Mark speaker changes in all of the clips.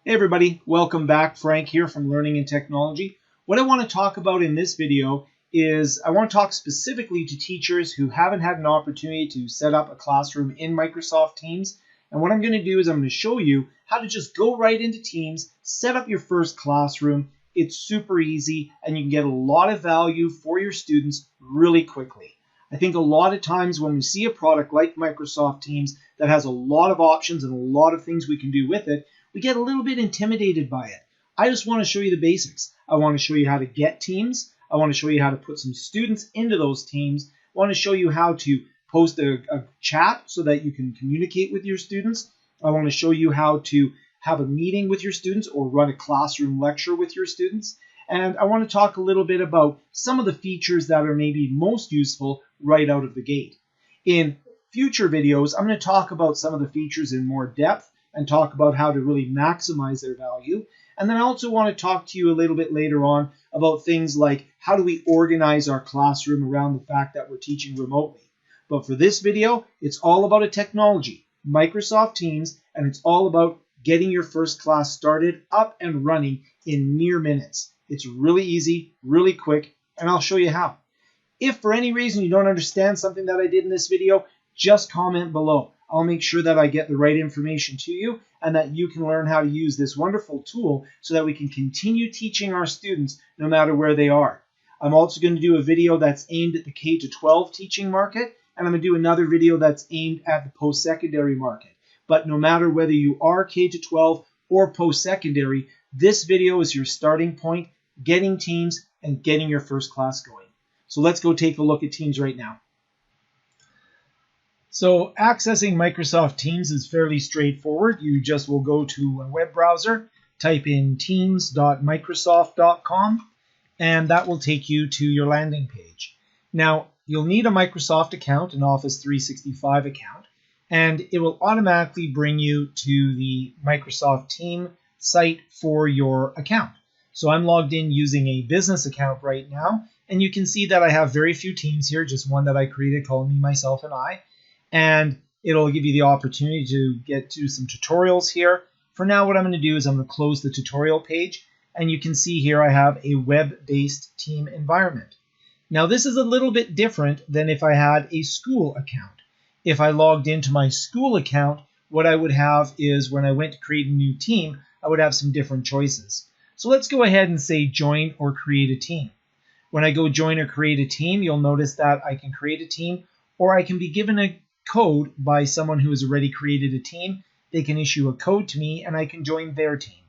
Speaker 1: Hey everybody, welcome back. Frank here from Learning and Technology. What I want to talk about in this video is I want to talk specifically to teachers who haven't had an opportunity to set up a classroom in Microsoft Teams. And what I'm going to do is I'm going to show you how to just go right into Teams, set up your first classroom. It's super easy and you can get a lot of value for your students really quickly. I think a lot of times when we see a product like Microsoft Teams that has a lot of options and a lot of things we can do with it, we get a little bit intimidated by it. I just want to show you the basics. I want to show you how to get teams. I want to show you how to put some students into those teams. I want to show you how to post a chat so that you can communicate with your students. I want to show you how to have a meeting with your students or run a classroom lecture with your students. And I want to talk a little bit about some of the features that are maybe most useful right out of the gate. In future videos, I'm going to talk about some of the features in more depth and talk about how to really maximize their value. And then I also want to talk to you a little bit later on about things like how do we organize our classroom around the fact that we're teaching remotely. But for this video, it's all about a technology, Microsoft Teams, and it's all about getting your first class started up and running in mere minutes. It's really easy, really quick, and I'll show you how. If for any reason you don't understand something that I did in this video, just comment below. I'll make sure that I get the right information to you and that you can learn how to use this wonderful tool so that we can continue teaching our students no matter where they are. I'm also going to do a video that's aimed at the K-12 teaching market, and I'm going to do another video that's aimed at the post-secondary market. But no matter whether you are K-12 or post-secondary, this video is your starting point, getting Teams and getting your first class going. So let's go take a look at Teams right now. So accessing Microsoft Teams is fairly straightforward. You just will go to a web browser, type in teams.microsoft.com, and that will take you to your landing page. Now, you'll need a Microsoft account, an Office 365 account, and it will automatically bring you to the Microsoft Team site for your account. So I'm logged in using a business account right now, and you can see that I have very few teams here, just one that I created called Me, Myself, and I. And it'll give you the opportunity to get to some tutorials here. For now, what I'm going to do is I'm going to close the tutorial page, and you can see here I have a web-based team environment. Now, this is a little bit different than if I had a school account. If I logged into my school account, what I would have is when I went to create a new team, I would have some different choices. So let's go ahead and say join or create a team. When I go join or create a team, you'll notice that I can create a team, or I can be given a code by someone who has already created a team. They can issue a code to me and I can join their team.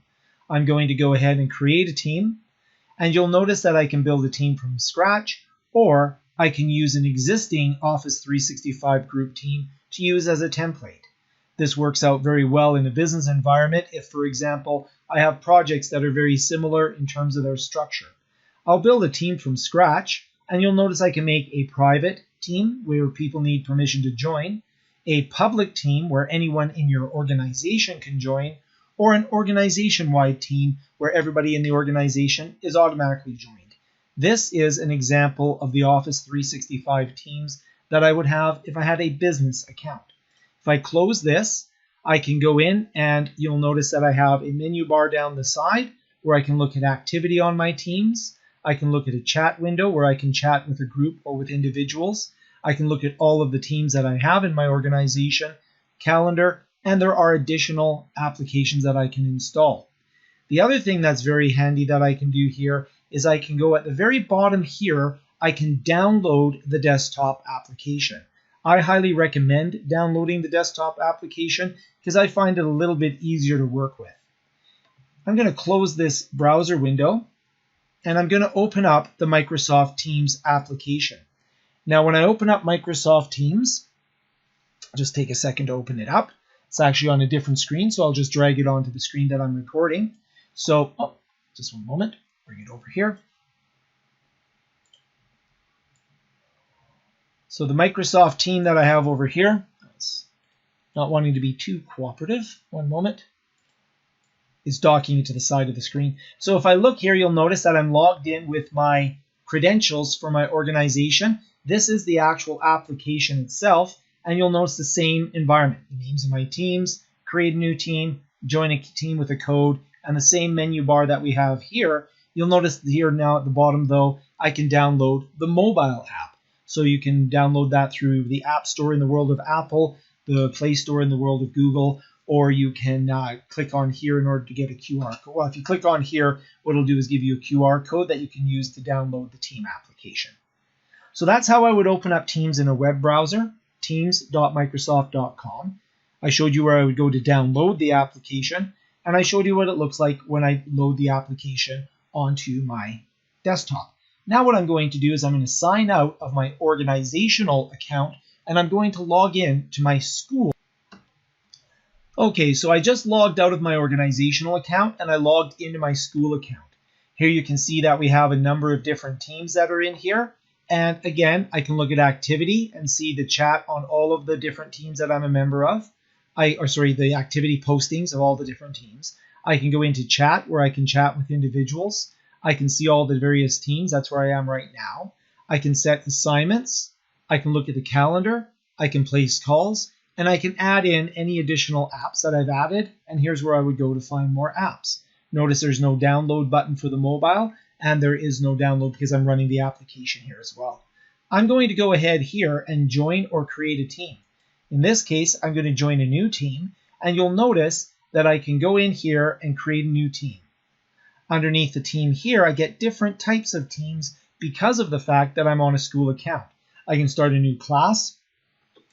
Speaker 1: I'm going to go ahead and create a team, and you'll notice that I can build a team from scratch, or I can use an existing Office 365 group team to use as a template. This works out very well in a business environment if, for example, I have projects that are very similar in terms of their structure. I'll build a team from scratch, and you'll notice I can make a private team where people need permission to join, a public team where anyone in your organization can join, or an organization-wide team where everybody in the organization is automatically joined. This is an example of the Office 365 teams that I would have if I had a business account. If I close this, I can go in and you'll notice that I have a menu bar down the side where I can look at activity on my teams. I can look at a chat window where I can chat with a group or with individuals. I can look at all of the teams that I have in my organization, calendar, and there are additional applications that I can install. The other thing that's very handy that I can do here is I can go at the very bottom here, I can download the desktop application. I highly recommend downloading the desktop application because I find it a little bit easier to work with. I'm going to close this browser window, and I'm going to open up the Microsoft Teams application. Now, when I open up Microsoft Teams, I'll just take a second to open it up. It's actually on a different screen, so I'll just drag it onto the screen that I'm recording. So, just one moment, bring it over here. So the Microsoft team that I have over here, not wanting to be too cooperative, one moment, is docking it to the side of the screen. So if I look here, you'll notice that I'm logged in with my credentials for my organization. This is the actual application itself, and you'll notice the same environment. The names of my teams, create a new team, join a team with a code, and the same menu bar that we have here. You'll notice here now at the bottom, though, I can download the mobile app. So you can download that through the App Store in the world of Apple, the Play Store in the world of Google, or you can click on here in order to get a QR code. Well, if you click on here, what it'll do is give you a QR code that you can use to download the Team application. So that's how I would open up Teams in a web browser, teams.microsoft.com. I showed you where I would go to download the application, and I showed you what it looks like when I load the application onto my desktop. Now what I'm going to do is I'm going to sign out of my organizational account, and I'm going to log in to my school. Okay, so I just logged out of my organizational account and I logged into my school account. Here you can see that we have a number of different teams that are in here. And again, I can look at activity and see the chat on all of the different teams that I'm a member of. The activity postings of all the different teams. I can go into chat where I can chat with individuals. I can see all the various teams. That's where I am right now. I can set assignments. I can look at the calendar. I can place calls. And I can add in any additional apps that I've added. And here's where I would go to find more apps. Notice there's no download button for the mobile, and there is no download because I'm running the application here as well. I'm going to go ahead here and join or create a team. In this case, I'm going to join a new team, and you'll notice that I can go in here and create a new team. Underneath the team here, I get different types of teams because of the fact that I'm on a school account. I can start a new class,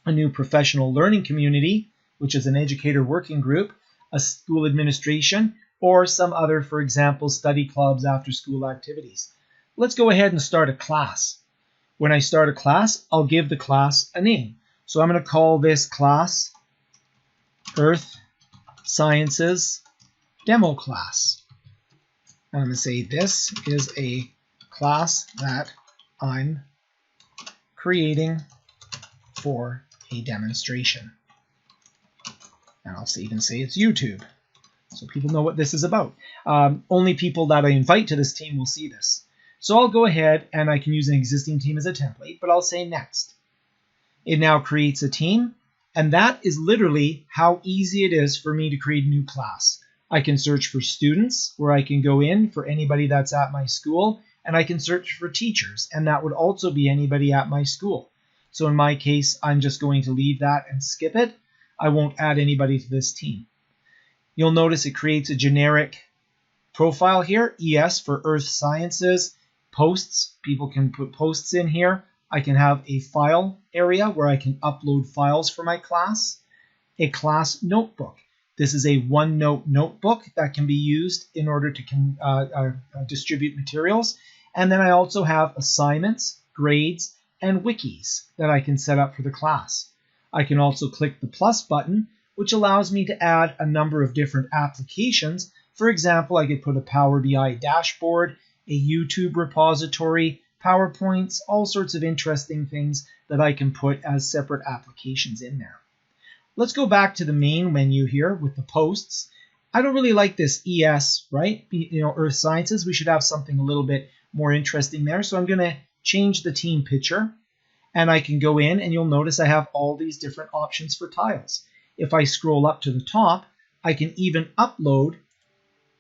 Speaker 1: a new professional learning community, which is an educator working group, a school administration, or some other, for example, study clubs, after school activities. Let's go ahead and start a class. When I start a class, I'll give the class a name. So I'm going to call this class Earth Sciences Demo Class. And I'm going to say this is a class that I'm creating for a demonstration. And I'll even say it's YouTube, so people know what this is about. Only people that I invite to this team will see this. So I'll go ahead and I can use an existing team as a template, but I'll say next. It now creates a team, and that is literally how easy it is for me to create a new class. I can search for students, where I can go in for anybody that's at my school, and I can search for teachers, and that would also be anybody at my school. So in my case, I'm just going to leave that and skip it. I won't add anybody to this team. You'll notice it creates a generic profile here, ES for Earth Sciences, posts. People can put posts in here. I can have a file area where I can upload files for my class. A class notebook. This is a OneNote notebook that can be used in order to distribute materials. And then I also have assignments, grades, and wikis that I can set up for the class. I can also click the plus button, which allows me to add a number of different applications. For example, I could put a Power BI dashboard, a YouTube repository, PowerPoints, all sorts of interesting things that I can put as separate applications in there. Let's go back to the main menu here with the posts. I don't really like this ES, right? Earth Sciences. We should have something a little bit more interesting there. So I'm going to change the team picture, and I can go in and you'll notice I have all these different options for tiles. If I scroll up to the top, I can even upload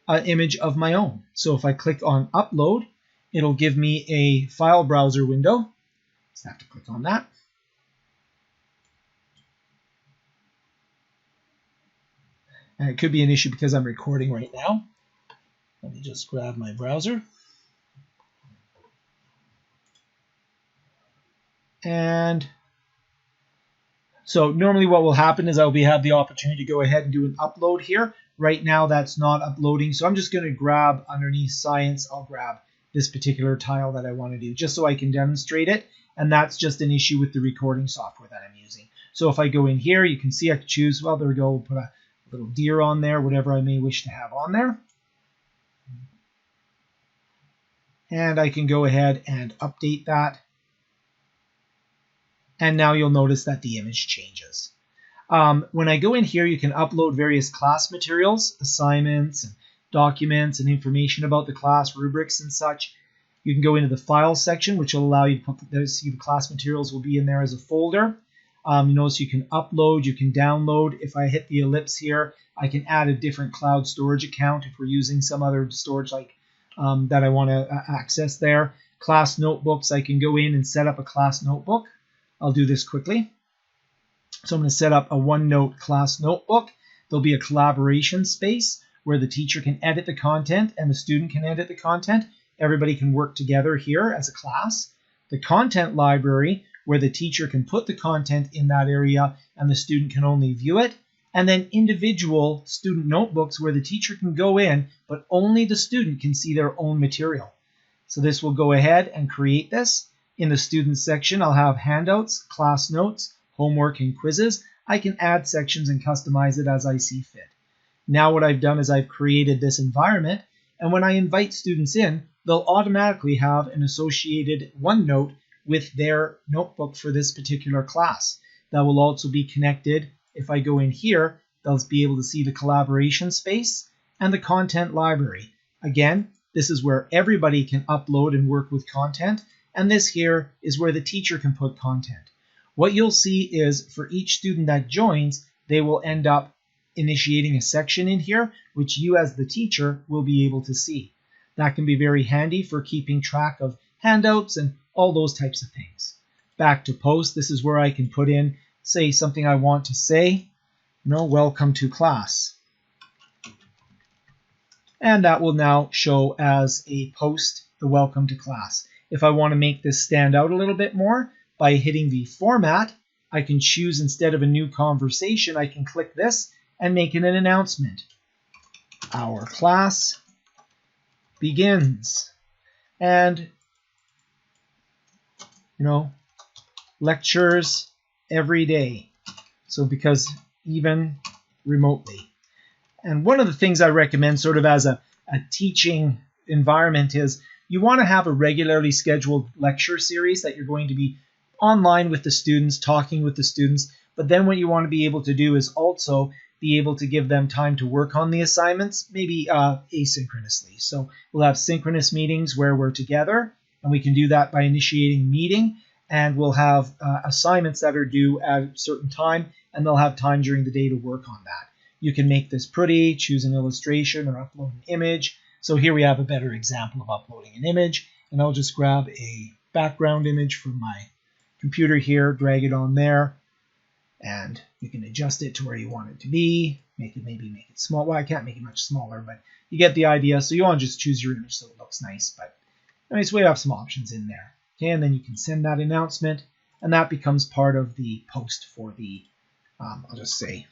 Speaker 1: an image of my own. So if I click on upload, it'll give me a file browser window. Just have to click on that. And it could be an issue because I'm recording right now. Let me just grab my browser. And so normally what will happen is I'll have the opportunity to go ahead and do an upload here. Right now that's not uploading, so I'm just going to grab underneath science, I'll grab this particular tile that I want to do just so I can demonstrate it. And that's just an issue with the recording software that I'm using. So if I go in here, you can see I can choose, well, there we go, we'll put a little deer on there, whatever I may wish to have on there. And I can go ahead and update that. And now you'll notice that the image changes. When I go in here, you can upload various class materials, assignments, and documents, and information about the class, rubrics, and such. You can go into the Files section, which will allow you to see the class materials will be in there as a folder. You notice you can upload, you can download. If I hit the ellipse here, I can add a different cloud storage account if we're using some other storage like that I want to access there. Class notebooks, I can go in and set up a class notebook. I'll do this quickly. So I'm going to set up a OneNote class notebook. There'll be a collaboration space where the teacher can edit the content and the student can edit the content. Everybody can work together here as a class. The content library, where the teacher can put the content in that area and the student can only view it. And then individual student notebooks where the teacher can go in, but only the student can see their own material. So this will go ahead and create this. In the students section, I'll have handouts, class notes, homework, and quizzes. I can add sections and customize it as I see fit. Now what I've done is I've created this environment, and when I invite students in, they'll automatically have an associated OneNote with their notebook for this particular class. That will also be connected. If I go in here, they'll be able to see the collaboration space and the content library. Again, this is where everybody can upload and work with content, and this here is where the teacher can put content. What you'll see is for each student that joins, they will end up initiating a section in here, which you as the teacher will be able to see. That can be very handy for keeping track of handouts and all those types of things. Back to post, this is where I can put in, say, something I want to say. Welcome to class. And that will now show as a post, the welcome to class. If I want to make this stand out a little bit more, by hitting the format, I can choose instead of a new conversation, I can click this and make it an announcement. Our class begins. And, lectures every day. So because even remotely. And one of the things I recommend sort of as a teaching environment is you want to have a regularly scheduled lecture series that you're going to be online with the students, talking with the students. But then what you want to be able to do is also be able to give them time to work on the assignments, maybe asynchronously. So we'll have synchronous meetings where we're together, and we can do that by initiating a meeting. And we'll have assignments that are due at a certain time, and they'll have time during the day to work on that. You can make this pretty, choose an illustration, or upload an image. So here we have a better example of uploading an image, and I'll just grab a background image from my computer here, drag it on there, and you can adjust it to where you want it to be. Maybe make it small. Well, I can't make it much smaller, but you get the idea. So you want to just choose your image so it looks nice. But anyways, we have some options in there. Okay, and then you can send that announcement, and that becomes part of the post for the, I'll just say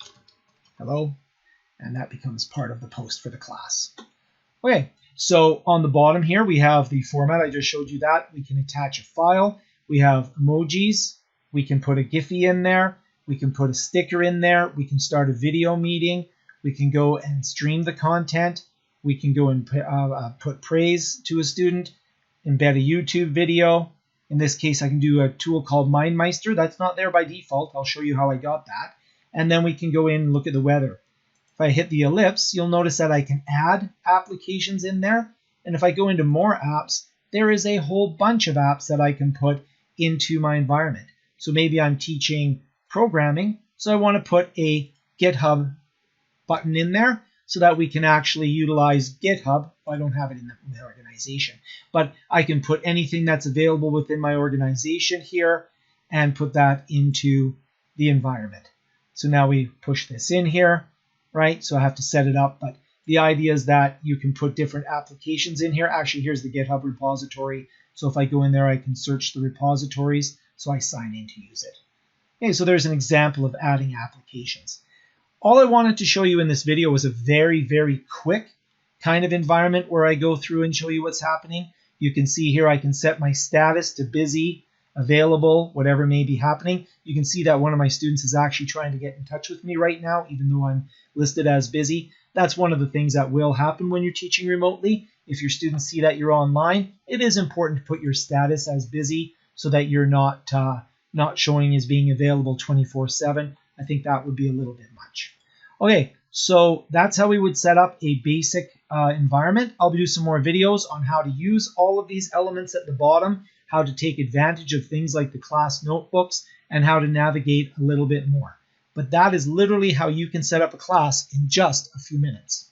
Speaker 1: hello, and that becomes part of the post for the class. Okay, so on the bottom here, we have the format. I just showed you that. We can attach a file. We have emojis. We can put a Giphy in there. We can put a sticker in there. We can start a video meeting. We can go and stream the content. We can go and put praise to a student, embed a YouTube video. In this case, I can do a tool called MindMeister. That's not there by default. I'll show you how I got that. And then we can go in and look at the weather. If I hit the ellipse, you'll notice that I can add applications in there. And if I go into more apps, there is a whole bunch of apps that I can put into my environment. So maybe I'm teaching programming, so I want to put a GitHub button in there so that we can actually utilize GitHub. I don't have it in the organization, but I can put anything that's available within my organization here and put that into the environment. So now we push this in here, right? So I have to set it up, but the idea is that you can put different applications in here. Actually, here's the GitHub repository. So if I go in there, I can search the repositories, so I sign in to use it. Okay, so there's an example of adding applications. All I wanted to show you in this video was a very, very quick kind of environment where I go through and show you what's happening. You can see here I can set my status to busy, available, whatever may be happening. You can see that one of my students is actually trying to get in touch with me right now, even though I'm listed as busy. That's one of the things that will happen when you're teaching remotely. If your students see that you're online, it is important to put your status as busy so that you're not showing as being available 24/7. I think that would be a little bit much. Okay, so that's how we would set up a basic environment. I'll do some more videos on how to use all of these elements at the bottom, how to take advantage of things like the class notebooks, and how to navigate a little bit more. But that is literally how you can set up a class in just a few minutes.